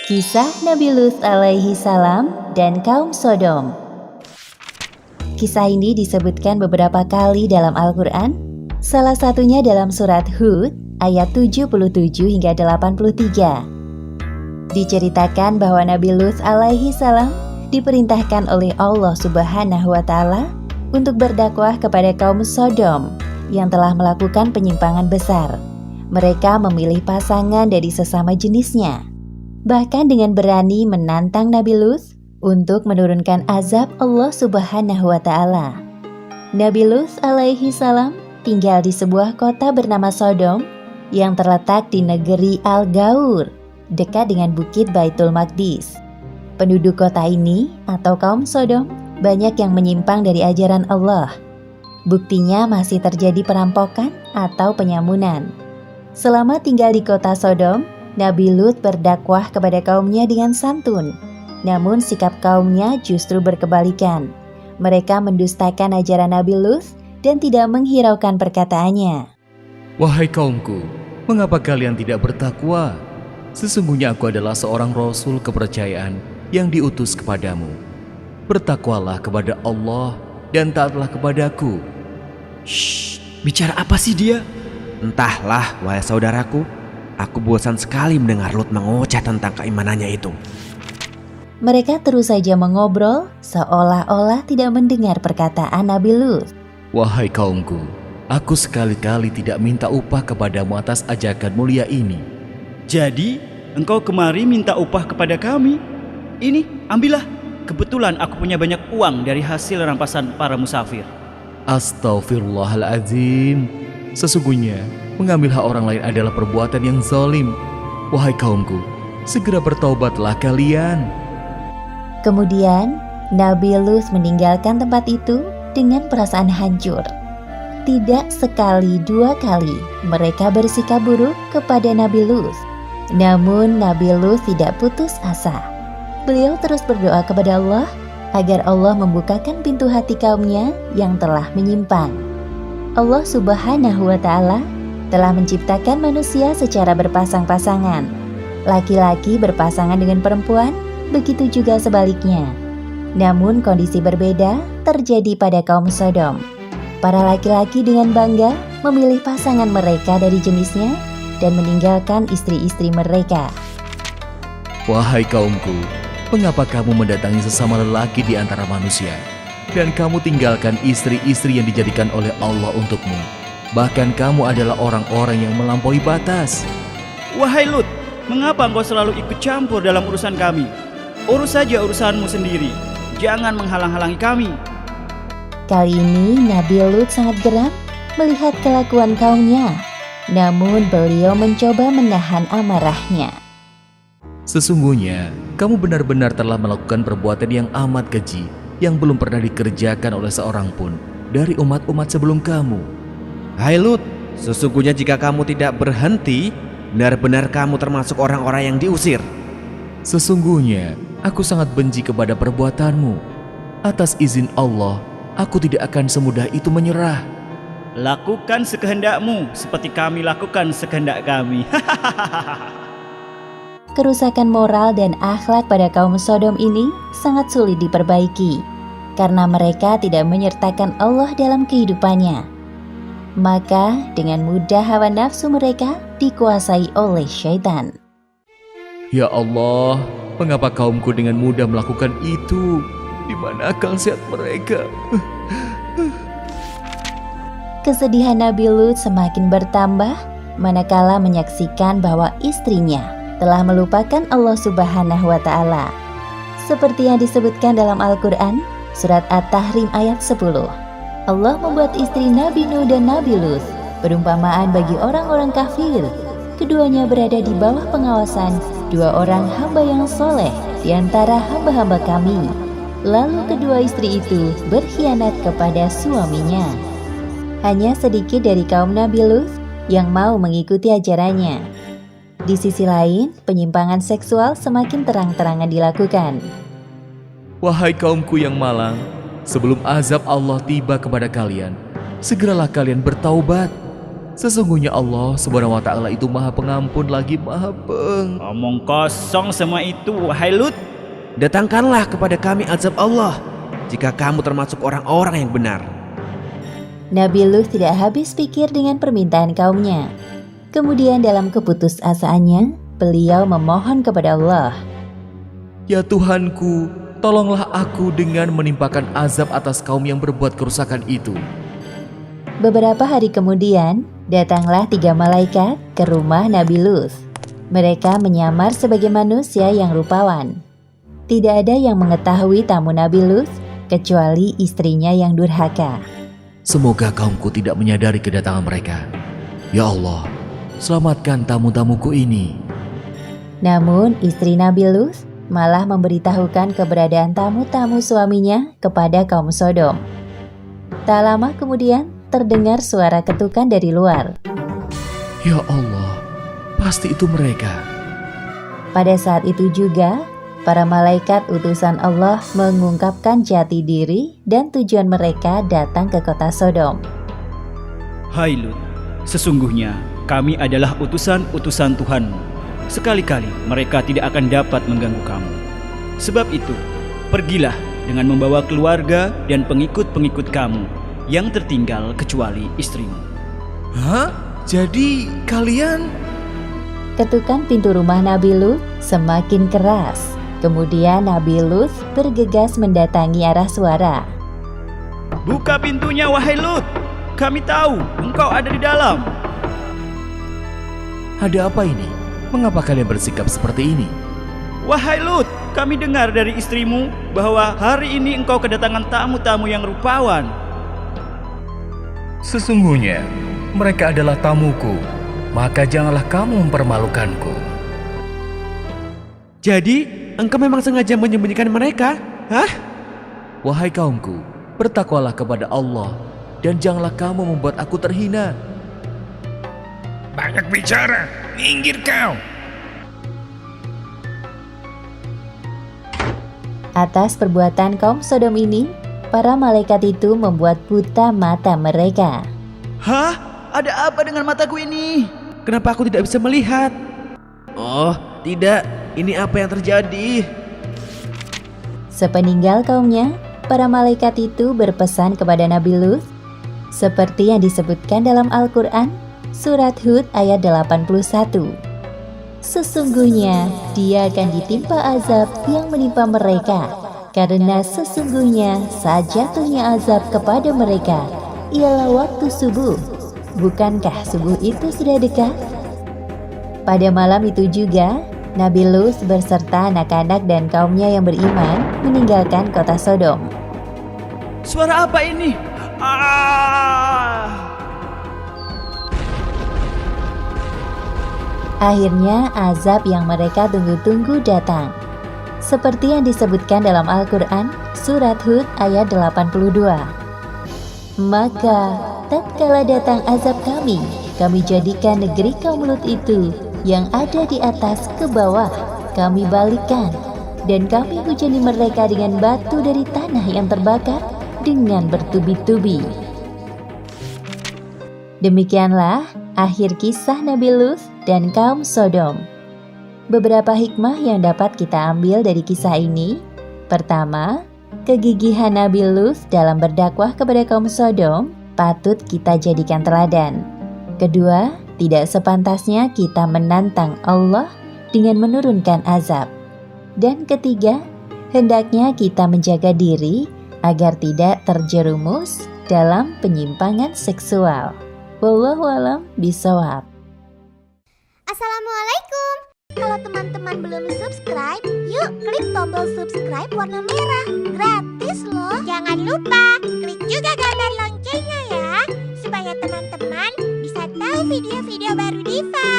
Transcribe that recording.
Kisah Nabi Lut alaihi salam dan kaum Sodom. Kisah ini disebutkan beberapa kali dalam Al-Quran, salah satunya dalam surat Hud ayat 77 hingga 83. Diceritakan bahwa Nabi Lut alaihi salam diperintahkan oleh Allah Subhanahu wa Ta'ala untuk berdakwah kepada kaum Sodom yang telah melakukan penyimpangan besar. Mereka memilih pasangan dari sesama jenisnya, bahkan dengan berani menantang Nabi Lut untuk menurunkan azab Allah Subhanahu wa Ta'ala. Nabi Lut alaihi salam tinggal di sebuah kota bernama Sodom yang terletak di negeri Al-Gaur, dekat dengan bukit Baitul Maqdis. Penduduk kota ini atau kaum Sodom banyak yang menyimpang dari ajaran Allah. Buktinya masih terjadi perampokan atau penyamunan. Selama tinggal di kota Sodom, Nabi Lut berdakwah kepada kaumnya dengan santun. Namun sikap kaumnya justru berkebalikan. Mereka mendustakan ajaran Nabi Lut dan tidak menghiraukan perkataannya. Wahai kaumku, mengapa kalian tidak bertakwa? Sesungguhnya aku adalah seorang rasul kepercayaan yang diutus kepadamu. Bertakwalah kepada Allah dan taatlah kepadaku. Shh, bicara apa sih dia? Entahlah, wahai saudaraku. Aku bosan sekali mendengar Lut mengoceh tentang keimanannya itu. Mereka terus saja mengobrol seolah-olah tidak mendengar perkataan Nabi Lut. Wahai kaumku, aku sekali-kali tidak minta upah kepadamu atas ajakan mulia ini. Jadi, engkau kemari minta upah kepada kami? Ini, ambillah. Kebetulan aku punya banyak uang dari hasil rampasan para musafir. Astaghfirullahaladzim. Sesungguhnya, mengambil hak orang lain adalah perbuatan yang zalim. Wahai kaumku, segera bertaubatlah kalian. Kemudian, Nabi Lut meninggalkan tempat itu dengan perasaan hancur. Tidak sekali dua kali mereka bersikap buruk kepada Nabi Lut. Namun Nabi Lut tidak putus asa. Beliau terus berdoa kepada Allah agar Allah membukakan pintu hati kaumnya yang telah menyimpang. Allah Subhanahu wa Ta'ala telah menciptakan manusia secara berpasang-pasangan. Laki-laki berpasangan dengan perempuan, begitu juga sebaliknya. Namun kondisi berbeda terjadi pada kaum Sodom. Para laki-laki dengan bangga memilih pasangan mereka dari jenisnya dan meninggalkan istri-istri mereka. Wahai kaumku, mengapa kamu mendatangi sesama lelaki di antara manusia, dan kamu tinggalkan istri-istri yang dijadikan oleh Allah untukmu? Bahkan kamu adalah orang-orang yang melampaui batas. Wahai Lut, mengapa engkau selalu ikut campur dalam urusan kami? Urus saja urusanmu sendiri. Jangan menghalang-halangi kami. Kali ini Nabi Lut sangat geram melihat kelakuan kaumnya. Namun beliau mencoba menahan amarahnya. Sesungguhnya, kamu benar-benar telah melakukan perbuatan yang amat keji yang belum pernah dikerjakan oleh seorang pun dari umat-umat sebelum kamu. Hai Lut, sesungguhnya jika kamu tidak berhenti, benar-benar kamu termasuk orang-orang yang diusir. Sesungguhnya, aku sangat benci kepada perbuatanmu. Atas izin Allah, aku tidak akan semudah itu menyerah. Lakukan sekehendakmu seperti kami lakukan sekehendak kami. Kerusakan moral dan akhlak pada kaum Sodom ini sangat sulit diperbaiki karena mereka tidak menyertakan Allah dalam kehidupannya. Maka dengan mudah hawa nafsu mereka dikuasai oleh syaitan. Ya Allah, mengapa kaumku dengan mudah melakukan itu? Di mana akal sehat mereka? Kesedihan Nabi Lut semakin bertambah manakala menyaksikan bahwa istrinya telah melupakan Allah Subhanahu wa Ta'ala. Seperti yang disebutkan dalam Al-Quran, surat At-Tahrim ayat 10. Allah membuat istri Nabi Nuh dan Nabi Lut perumpamaan bagi orang-orang kafir. Keduanya berada di bawah pengawasan dua orang hamba yang soleh di antara hamba-hamba kami. Lalu kedua istri itu berkhianat kepada suaminya. Hanya sedikit dari kaum Nabi Lut yang mau mengikuti ajarannya. Di sisi lain, penyimpangan seksual semakin terang-terangan dilakukan. Wahai kaumku yang malang, sebelum azab Allah tiba kepada kalian, segeralah kalian bertaubat. Sesungguhnya Allah Subhanahu wa Ta'ala itu Maha Pengampun lagi Maha Omong kosong semua itu, wahai Lut. Datangkanlah kepada kami azab Allah jika kamu termasuk orang-orang yang benar. Nabi Lut tidak habis pikir dengan permintaan kaumnya. Kemudian dalam keputusasaannya, beliau memohon kepada Allah. Ya Tuhanku, tolonglah aku dengan menimpakan azab atas kaum yang berbuat kerusakan itu. Beberapa hari kemudian, datanglah 3 malaikat ke rumah Nabi Lut. Mereka menyamar sebagai manusia yang rupawan. Tidak ada yang mengetahui tamu Nabi Lut kecuali istrinya yang durhaka. Semoga kaumku tidak menyadari kedatangan mereka. Ya Allah, selamatkan tamu-tamuku ini. Namun istri Nabi Lut malah memberitahukan keberadaan tamu-tamu suaminya kepada kaum Sodom. Tak lama kemudian terdengar suara ketukan dari luar. Ya Allah, pasti itu mereka. Pada saat itu juga, para malaikat utusan Allah mengungkapkan jati diri dan tujuan mereka datang ke kota Sodom. Hai Lut, sesungguhnya kami adalah utusan-utusan Tuhanmu. Sekali-kali mereka tidak akan dapat mengganggu kamu. Sebab itu, pergilah dengan membawa keluarga dan pengikut-pengikut kamu yang tertinggal kecuali istrimu. Hah? Jadi kalian... Ketukan pintu rumah Nabi Lut semakin keras. Kemudian Nabi Lut bergegas mendatangi arah suara. Buka pintunya, wahai Lut. Kami tahu engkau ada di dalam. Ada apa ini? Mengapa kalian bersikap seperti ini? Wahai Lut, kami dengar dari istrimu bahwa hari ini engkau kedatangan tamu-tamu yang rupawan. Sesungguhnya mereka adalah tamuku, maka janganlah kamu mempermalukanku. Jadi, engkau memang sengaja menyembunyikan mereka? Hah? Wahai kaumku, bertakwalah kepada Allah dan janganlah kamu membuat aku terhina. Banyak bicara, minggir kau. Atas perbuatan kaum Sodom ini, para malaikat itu membuat buta mata mereka. Hah? Ada apa dengan mataku ini? Kenapa aku tidak bisa melihat? Oh, tidak. Ini apa yang terjadi? Sepeninggal kaumnya, para malaikat itu berpesan kepada Nabi Lut, seperti yang disebutkan dalam Al-Quran, Surat Hud ayat 81. Sesungguhnya dia akan ditimpa azab yang menimpa mereka, karena sesungguhnya saat jatuhnya azab kepada mereka ialah waktu subuh. Bukankah subuh itu sudah dekat? Pada malam itu juga, Nabi Lut beserta anak-anak dan kaumnya yang beriman meninggalkan kota Sodom. Suara apa ini? Akhirnya azab yang mereka tunggu-tunggu datang. Seperti yang disebutkan dalam Al-Quran, Surat Hud ayat 82. Maka tatkala datang azab kami jadikan negeri kaum Lut itu yang ada di atas ke bawah, kami balikkan, dan kami hujani mereka dengan batu dari tanah yang terbakar dengan bertubi-tubi. Demikianlah akhir kisah Nabi Lut dan kaum Sodom. Beberapa hikmah yang dapat kita ambil dari kisah ini. Pertama, kegigihan Nabi Lut dalam berdakwah kepada kaum Sodom patut kita jadikan teladan. Kedua, tidak sepantasnya kita menantang Allah dengan menurunkan azab. Dan ketiga, hendaknya kita menjaga diri agar tidak terjerumus dalam penyimpangan seksual. Wallahu a'lam bishawab. Assalamualaikum. Kalau teman-teman belum subscribe, yuk klik tombol subscribe warna merah. Gratis loh. Jangan lupa klik juga gambar loncengnya ya, supaya teman-teman bisa tahu video-video baru Diva.